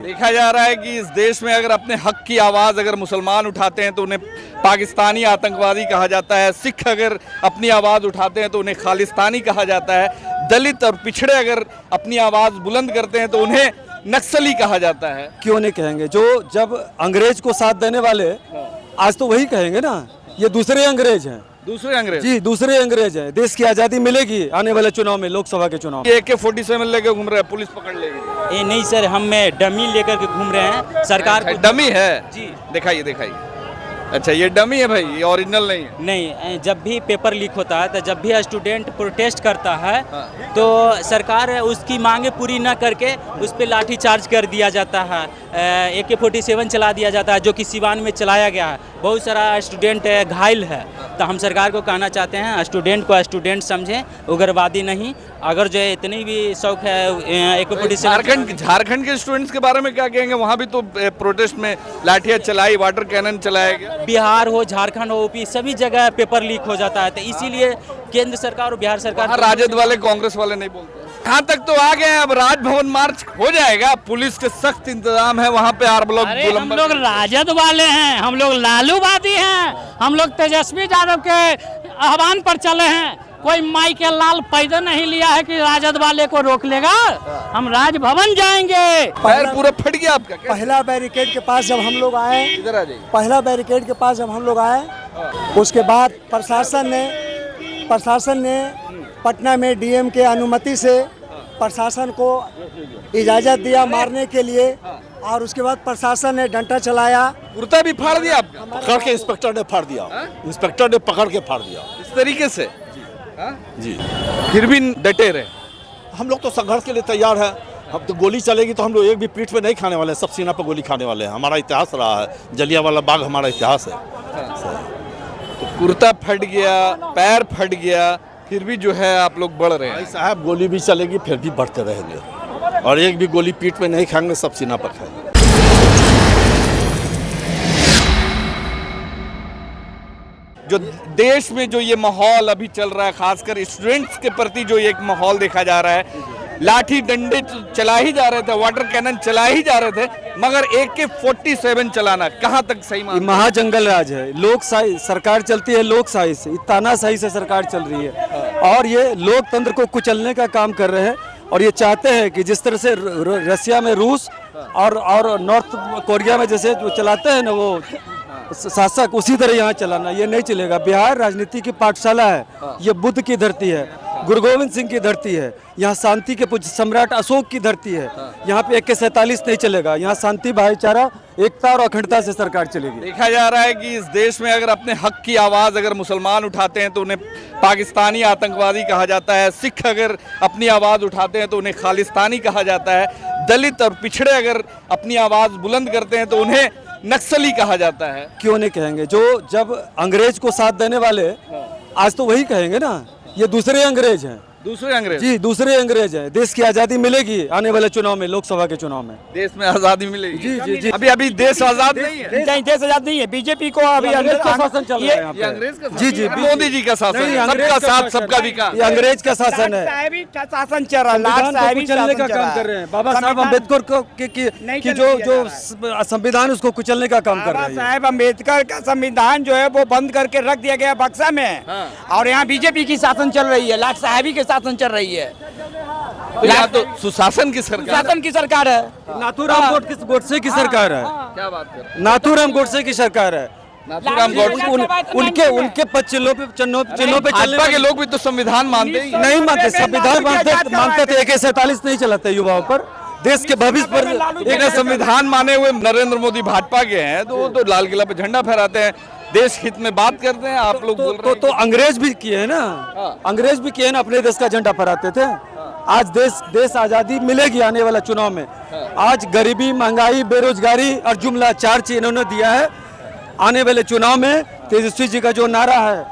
देखा जा रहा है कि इस देश में अगर अपने हक की आवाज़ अगर मुसलमान उठाते हैं तो उन्हें पाकिस्तानी आतंकवादी कहा जाता है। सिख अगर अपनी आवाज़ उठाते हैं तो उन्हें खालिस्तानी कहा जाता है। दलित और पिछड़े अगर अपनी आवाज़ बुलंद करते हैं तो उन्हें नक्सली कहा जाता है। क्यों नहीं कहेंगे? जो जब अंग्रेज को साथ देने वाले आज तो वही कहेंगे ना, ये दूसरे अंग्रेज हैं। दूसरे अंग्रेज? जी, दूसरे अंग्रेज हैं। देश की आज़ादी मिलेगी आने वाले चुनाव में, लोकसभा के चुनाव। ये AK-47 लेके घूम रहे हैं, पुलिस पकड़ लेगी। ये नहीं सर, हम डमी लेकर के घूम रहे हैं। सरकार को डमी है जी, दिखाइए दिखाइए। अच्छा, ये डमी है भाई, ये ओरिजिनल नहीं है। नहीं, जब भी पेपर लीक होता है तो जब भी स्टूडेंट प्रोटेस्ट करता है तो सरकार उसकी मांगे पूरी न करके उस पर लाठी चार्ज कर दिया जाता है। AK-47 चला दिया जाता है, जो कि सिवान में चलाया गया है। बहुत सारा स्टूडेंट घायल है। तो हम सरकार को कहना चाहते हैं, स्टूडेंट को स्टूडेंट समझें, उग्रवादी नहीं। अगर जो है इतनी भी शौक है AK-47। झारखंड के स्टूडेंट्स के बारे में क्या कहेंगे? वहाँ भी तो प्रोटेस्ट में लाठियाँ चलाई, वाटर कैनन चलाया गया। बिहार हो, झारखंड हो, UP, सभी जगह पेपर लीक हो जाता है। तो इसीलिए केंद्र सरकार और बिहार सरकार, राजद वाले कांग्रेस वाले नहीं बोलते। यहाँ तक तो आ गए हैं, अब राजभवन मार्च हो जाएगा। पुलिस के सख्त इंतजाम है वहाँ पे। आर ब्लॉक हम लोग राजद वाले हैं, हम लोग लालूवादी हैं, हम लोग तेजस्वी यादव के आह्वान पर चले हैं। कोई माई के लाल पैदा नहीं लिया है कि राजद वाले को रोक लेगा। हम राजभवन जाएंगे। पैर पूरा फट गया आपका क्या? पहला बैरिकेड के पास जब हम लोग आए, इधर आ जाइए। पहला बैरिकेड के पास जब हम लोग आए, उसके बाद प्रशासन ने पटना में DM के अनुमति से प्रशासन को इजाज़त दिया मारने के लिए, और उसके बाद प्रशासन ने डंडा चलाया। कुर्ता भी फाड़ दिया आपका? पकड़ के इंस्पेक्टर ने फाड़ दिया। इंस्पेक्टर ने पकड़ के फाड़ दिया इस तरीके से जी। फिर भी डटे रहे। हम लोग तो संघर्ष के लिए तैयार है। अब तो गोली चलेगी तो हम लोग एक भी पीठ पे नहीं खाने वाले हैं, सब सीना पर गोली खाने वाले हैं। हमारा इतिहास रहा है, जलियांवाला बाग हमारा इतिहास है। तो कुर्ता फट गया, पैर फट गया, फिर भी जो है आप लोग बढ़ रहे हैं। भाई साहब, गोली भी चलेगी फिर भी बढ़ते रहेंगे, और एक भी गोली पीठ पे नहीं खाएंगे, सब सीना पर खाएंगे। जो देश में जो ये माहौल अभी चल रहा है, खासकर स्टूडेंट्स के प्रति जो एक माहौल देखा जा रहा है, लाठी डंडे चला ही जा रहे थे, वाटर कैनन चला ही जा रहे थे, मगर AK-47 चलाना कहाँ तक सही मानते हैं? महाजंगल राज है। लोकशाही सरकार चलती है, लोकशाही से, तानाशाही से सरकार चल रही है, और ये लोकतंत्र को कुचलने का काम कर रहे हैं। और ये चाहते हैं कि जिस तरह से रसिया में रूस और नॉर्थ कोरिया में जैसे जो चलाते हैं ना वो शासक, उसी तरह यहाँ चलाना ये नहीं चलेगा। बिहार राजनीति की पाठशाला है, ये बुद्ध की धरती है, गुरु गोविंद सिंह की धरती है, यहाँ शांति के सम्राट अशोक की धरती है। यहाँ पे AK-47 नहीं चलेगा। यहाँ शांति, भाईचारा, एकता और अखंडता से सरकार चलेगी। देखा जा रहा है कि इस देश में अगर अपने हक की आवाज़ अगर मुसलमान उठाते हैं तो उन्हें पाकिस्तानी आतंकवादी कहा जाता है। सिख अगर अपनी आवाज़ उठाते हैं तो उन्हें खालिस्तानी कहा जाता है। दलित और पिछड़े अगर अपनी आवाज़ बुलंद करते हैं तो उन्हें नक्सली कहा जाता है। क्यों नहीं कहेंगे? जो जब अंग्रेज को साथ देने वाले आज तो वही कहेंगे ना, ये दूसरे अंग्रेज हैं। दूसरे अंग्रेज? जी, दूसरे अंग्रेज हैं। देश की आज़ादी मिलेगी आने वाले चुनाव में, लोकसभा के चुनाव में। देश में आज़ादी मिलेगी? जी जी जी। अभी देश आज़ाद नहीं है। नहीं, देश आजाद नहीं है। बीजेपी को अभी अंग्रेज का शासन चल रहा है यहाँ ये पे। अंग्रेज का जी जी, मोदी जी का शासन नहीं, है। अंग्रेज सबका का साथ, शासन सबका है। विकास। ये अंग्रेज का शासन है। शासन चल रहा है, संविधान को कुचलने का काम कर रहे हैं। बाबा साहब अम्बेडकर को की जो संविधान उसको कुचलने का काम कर रहे हैं। साहब अम्बेडकर का संविधान जो है वो बंद करके रख दिया गया बक्सा में, और यहाँ बीजेपी की शासन चल रही है, लाट साहबी के शासन चल रही है। तो यहाँ तो सुशासन की सरकार, शासन की सरकार है। नाथूराम गोडसे की सरकार है। क्या बात कर रहे हैं? नाथूराम गोडसे की सरकार है। नाथूराम गोडसे उनके चिन्हों पे चलने भाजपा के लोग भी तो संविधान मानते ही नहीं मानते। संविधान मानते थे, AK-47 नहीं चलाते युवाओं पर, देश के भविष्य पर। एक संविधान माने हुए नरेंद्र मोदी भाजपा के हैं, तो वो तो लाल किला पे झंडा फहराते हैं, देश हित में बात करते हैं। आप लोग बोल रहे हैं तो अंग्रेज भी किए हैं ना, अंग्रेज भी किए ना, अपने देश का झंडा फहराते थे। आज देश आज़ादी मिलेगी आने वाला चुनाव में। आज गरीबी, महंगाई, बेरोजगारी और जुमला 4 चीज इन्होंने दिया है। आने वाले चुनाव में तेजस्वी जी का जो नारा है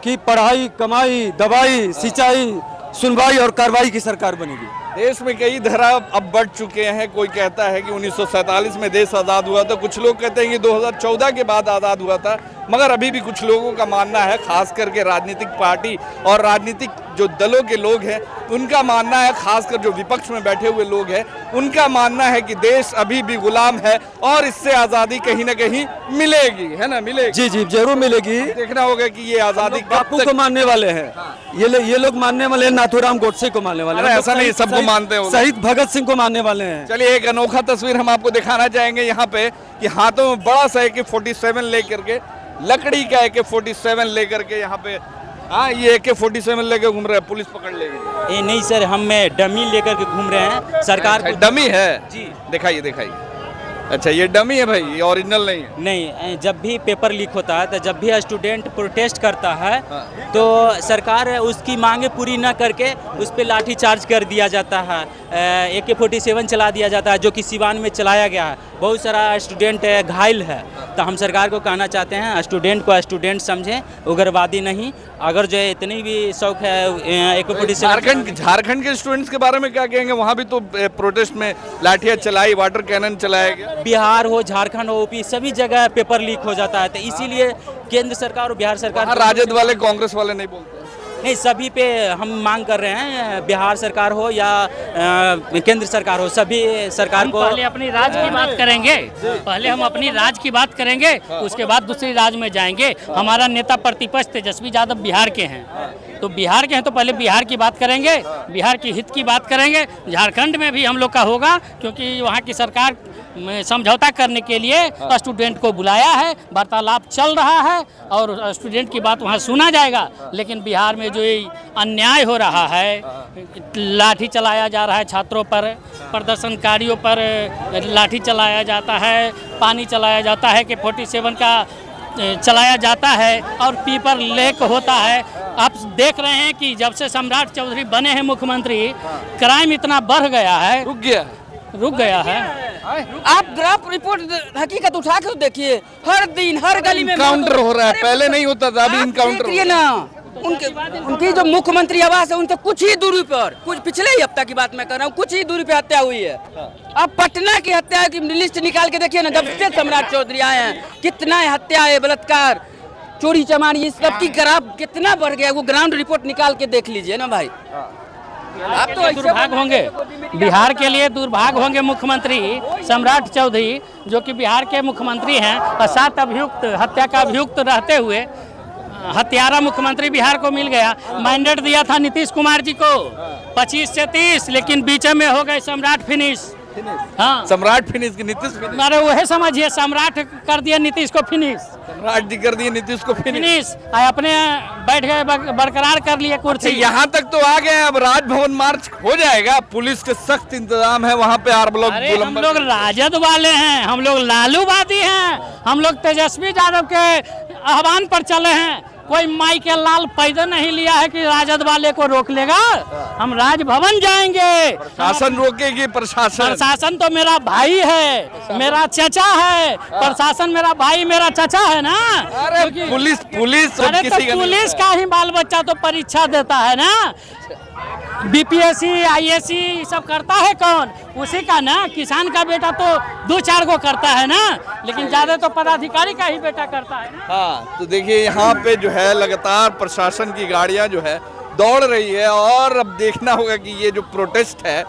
कि पढ़ाई, कमाई, दवाई, सिंचाई, सुनवाई और कार्रवाई की सरकार बनेगी। देश में कई धारा अब बढ़ चुके हैं। कोई कहता है कि 1947 में देश आज़ाद हुआ था, कुछ लोग कहते हैं कि 2014 के बाद आज़ाद हुआ था, मगर अभी भी कुछ लोगों का मानना है, खास करके राजनीतिक पार्टी और राजनीतिक जो दलों के लोग हैं उनका मानना है, खासकर जो विपक्ष में बैठे हुए लोग हैं उनका मानना है कि देश अभी भी गुलाम है और इससे आज़ादी कहीं ना कहीं मिलेगी, है ना, मिलेगी। जी जी जरूर मिलेगी। देखना होगा कि ये आज़ादी कब बापू तक। को मानने वाले हैं, ये लोग मानने वाले हैं, नाथूराम गोडसे को मानने वाले हैं। अरे ऐसा नहीं, सबको मानते हो। शहीद भगत सिंह को मानने वाले हैं। चलिए एक अनोखा तस्वीर हम आपको दिखाना चाहेंगे यहाँ पे कि हाथों में बड़ा सा AK-47 लेकर के, लकड़ी का AK-47 लेकर के यहाँ पे, हाँ ये AK-47 लेकर घूम रहे हैं, पुलिस पकड़ लेगी। ये नहीं सर, हम डमी लेकर के घूम रहे हैं। सरकार को डमी है जी। दिखाइए दिखाइए। अच्छा ये डमी है भाई, ये ओरिजिनल नहीं है। नहीं, जब भी पेपर लीक होता है तो जब भी स्टूडेंट प्रोटेस्ट करता है तो सरकार उसकी मांगे पूरी न करके उस पर लाठी चार्ज कर दिया जाता है, AK-47 चला दिया जाता है, जो कि सिवान में चलाया गया है। बहुत सारा स्टूडेंट घायल है। तो हम सरकार को कहना चाहते हैं स्टूडेंट को स्टूडेंट समझें, उग्रवादी नहीं। अगर जो है इतनी भी शौक है AK-47। झारखंड के स्टूडेंट्स के बारे में क्या कहेंगे? वहाँ भी तो प्रोटेस्ट में लाठियाँ चलाई, वाटर कैनन चलाया गया। बिहार हो, झारखंड हो, OP सभी जगह पेपर लीक हो जाता है। तो इसीलिए केंद्र सरकार और बिहार सरकार, राजद वाले कांग्रेस वाले नहीं बोलते। नहीं, सभी पे हम मांग कर रहे हैं, बिहार सरकार हो या केंद्र सरकार हो, सभी सरकार हम को। पहले अपनी राज्य की बात करेंगे, पहले हम अपनी राज्य की बात करेंगे, उसके बाद दूसरी राज्य में जाएंगे। हमारा नेता प्रतिपक्ष तेजस्वी यादव बिहार के हैं, तो बिहार के हैं तो पहले बिहार की बात करेंगे, बिहार की हित की बात करेंगे। झारखंड में भी हम लोग का होगा, क्योंकि वहाँ की सरकार समझौता करने के लिए स्टूडेंट को बुलाया है, वार्तालाप चल रहा है और स्टूडेंट की बात वहाँ सुना जाएगा। लेकिन बिहार में जो ये अन्याय हो रहा है, लाठी चलाया जा रहा है छात्रों पर, प्रदर्शनकारियों पर लाठी चलाया जाता है, पानी चलाया जाता है, AK-47 का चलाया जाता है और पेपर लीक होता है। आप देख रहे हैं कि जब से सम्राट चौधरी बने हैं मुख्यमंत्री, क्राइम इतना बढ़ गया है, रुक गया है। आप ग्राफ रिपोर्ट हकीकत उठा के देखिए, हर दिन हर गली में इनकाउंटर हो रहा है, पहले नहीं होता था, अभी इनकाउंटर देखिए ना। उनकी जो मुख्यमंत्री आवास है उनसे कुछ ही दूरी पर, कुछ पिछले ही हफ्ता की बात मैं कर रहा हूँ, कुछ ही दूरी पे हत्या हुई है। अब पटना की हत्या की लिस्ट निकाल के देखिए ना, जब से सम्राट चौधरी आए हैं कितना हत्या है, बलात्कार, चोरी चमारी, इस सब की ग्राफ कितना बढ़ गया, वो ग्राउंड रिपोर्ट निकाल के देख लीजिए ना भाई। आप तो दुर्भाग्य होंगे, बिहार के लिए दुर्भाग्य होंगे मुख्यमंत्री सम्राट चौधरी, जो कि बिहार के मुख्यमंत्री हैं और 7 अभियुक्त, हत्या का अभियुक्त रहते हुए हत्यारा मुख्यमंत्री बिहार को मिल गया। मैंडेट दिया था नीतीश कुमार जी को 25 से 30, लेकिन बीच में हो गए सम्राट फिनिश। हाँ, सम्राट फिनिश की नीतीश फिनिश। अरे वही समझिए, सम्राट कर दिया नीतीश को फिनिश, सम्राट जी कर दिए नीतीश को फिनिश। अपने बैठ गए, बरकरार कर लिए कुर्सी। यहाँ तक तो आ गए, अब राजभवन मार्च हो जाएगा। पुलिस के सख्त इंतजाम है वहाँ पे आर ब्लॉक। अरे हम लोग राजद वाले हैं, हम लोग लालूवादी हैं, हम लोग तेजस्वी यादव के आह्वान पर चले हैं। कोई माई के लाल पैदा नहीं लिया है कि राजद वाले को रोक लेगा। हम राजभवन जाएंगे। प्रशासन रोकेगी, प्रशासन तो मेरा भाई है, मेरा चाचा है। प्रशासन मेरा भाई, मेरा चाचा है ना। अरे पुलिस अरे तो पुलिस का ही बाल बच्चा तो परीक्षा देता है ना। BPSC IAC सब करता है कौन? उसी का ना। किसान का बेटा तो 2-4 को करता है ना, लेकिन ज्यादा तो पदाधिकारी का ही बेटा करता है ना। हाँ, तो देखिए यहाँ पे जो है लगातार प्रशासन की गाड़ियाँ जो है दौड़ रही है और अब देखना होगा कि ये जो प्रोटेस्ट है,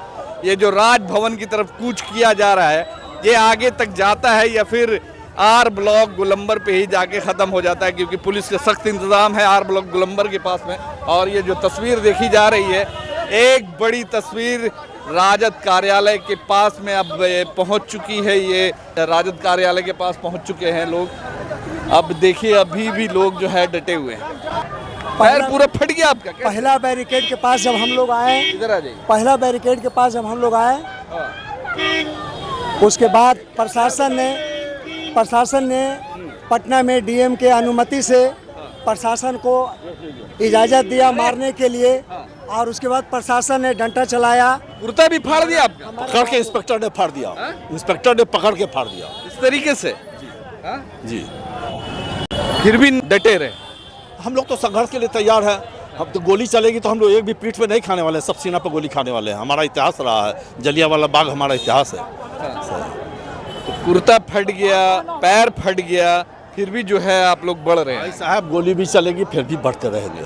ये जो राजभवन की तरफ कूच किया जा रहा है, ये आगे तक जाता है या फिर आर ब्लॉक गोलंबर पे ही जाके ख़त्म हो जाता है, क्योंकि पुलिस के सख्त इंतज़ाम है आर ब्लॉक गोलंबर के पास में। और ये जो तस्वीर देखी जा रही है, एक बड़ी तस्वीर राजद कार्यालय के पास में अब पहुंच चुकी है। ये राजद कार्यालय के पास पहुंच चुके हैं लोग। अब देखिए अभी भी लोग जो है डटे हुए हैं। पैर पूरा फट गया आपका क्या? पहला बैरिकेड के पास जब हम लोग आए, इधर आ जाइए। पहला बैरिकेड के पास जब हम लोग आए, उसके बाद प्रशासन ने पटना में DM के अनुमति से प्रशासन को इजाज़त दिया मारने के लिए, और उसके बाद प्रशासन ने डंडा चलाया। कुर्ता भी फाड़ दिया आपका? पकड़ के इंस्पेक्टर ने फाड़ दिया, इंस्पेक्टर ने पकड़ के फाड़ दिया इस तरीके से जी। फिर भी डटे रहे। हम लोग तो संघर्ष के लिए तैयार हैं। अब तो गोली चलेगी तो हम लोग एक भी पीठ पे नहीं खाने वाले, सब सीना पर गोली खाने वाले हैं। हमारा इतिहास रहा है, जलियांवाला बाग हमारा इतिहास है। तो कुर्ता फट गया, पैर फट गया, फिर भी जो है आप लोग बढ़ रहे भाई हैं। साहब गोली भी चलेगी फिर भी बढ़ते रहेंगे,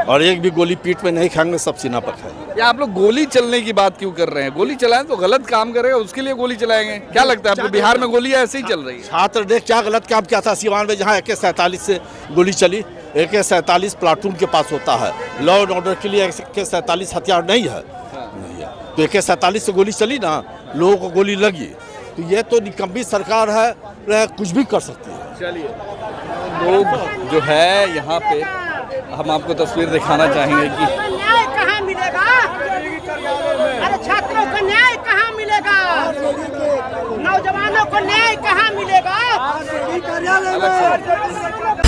और एक भी गोली पीठ पे नहीं खाएंगे, सब सीना पर खाएंगे। या आप लोग गोली चलने की बात क्यों कर रहे हैं? गोली चलाएं तो गलत काम करेगा, उसके लिए गोली चलाएंगे? क्या लगता है आपको बिहार में गोलियां ऐसे ही चल रही है? छात्र देख क्या गलत काम किया था सिवान में, जहाँ AK-47 से गोली चली। AK-47 प्लाटून के पास होता है, लॉ एंड ऑर्डर के लिए AK-47 हथियार नहीं है, नहीं है। तो AK-47 से गोली चली ना, लोगों को गोली लगी। तो ये तो निकम्मी सरकार है, कुछ भी कर सकती है। चलिए, लोग जो है यहाँ पे हम आपको तस्वीर दिखाना चाहेंगे कि न्याय कहाँ मिलेगा? अरे छात्रों को न्याय कहाँ मिलेगा? नौजवानों को न्याय कहाँ मिलेगा? कार्यालय में